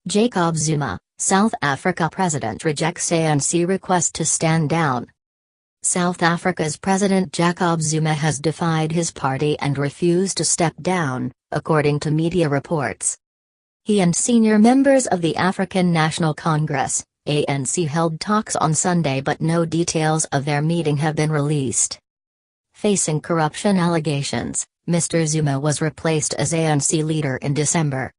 Jacob Zuma, South Africa president rejects ANC request to stand down. South Africa's President Jacob Zuma has defied his party and refused to step down, according to media reports. He and senior members of the African National Congress, ANC, held talks on Sunday, but no details of their meeting have been released. Facing corruption allegations, Mr Zuma was replaced as ANC leader in December.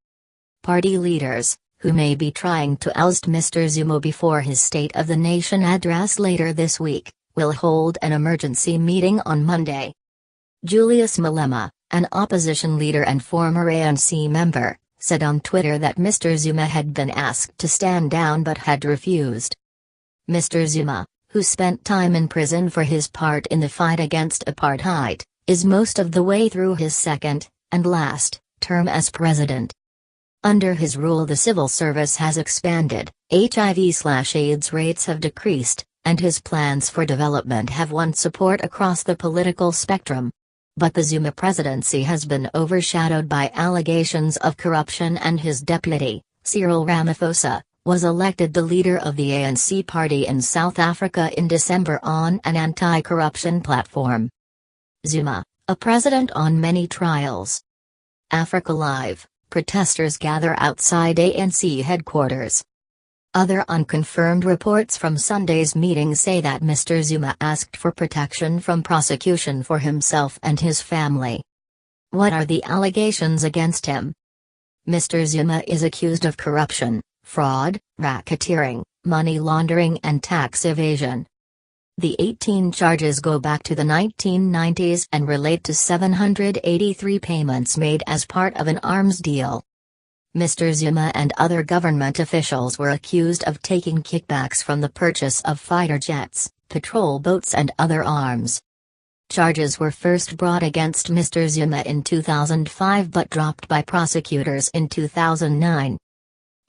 Party leaders, who may be trying to oust Mr Zuma before his State of the Nation address later this week, will hold an emergency meeting on Monday. Julius Malema, an opposition leader and former ANC member, said on Twitter that Mr Zuma had been asked to stand down but had refused. Mr Zuma, who spent time in prison for his part in the fight against apartheid, is most of the way through his second, and last, term as president. Under his rule, the civil service has expanded, HIV/AIDS rates have decreased, and his plans for development have won support across the political spectrum. But the Zuma presidency has been overshadowed by allegations of corruption, and his deputy, Cyril Ramaphosa, was elected the leader of the ANC party in South Africa in December on an anti-corruption platform. Zuma, a president on many trials. Africa Live, protesters gather outside ANC headquarters. Other unconfirmed reports from Sunday's meeting say that Mr Zuma asked for protection from prosecution for himself and his family. What are the allegations against him? Mr Zuma is accused of corruption, fraud, racketeering, money laundering and tax evasion. The 18 charges go back to the 1990s and relate to 783 payments made as part of an arms deal. Mr Zuma and other government officials were accused of taking kickbacks from the purchase of fighter jets, patrol boats and other arms. Charges were first brought against Mr Zuma in 2005 but dropped by prosecutors in 2009.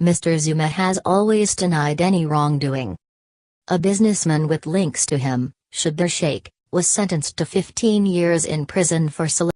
Mr Zuma has always denied any wrongdoing. A businessman with links to him, Shader Sheikh, was sentenced to 15 years in prison for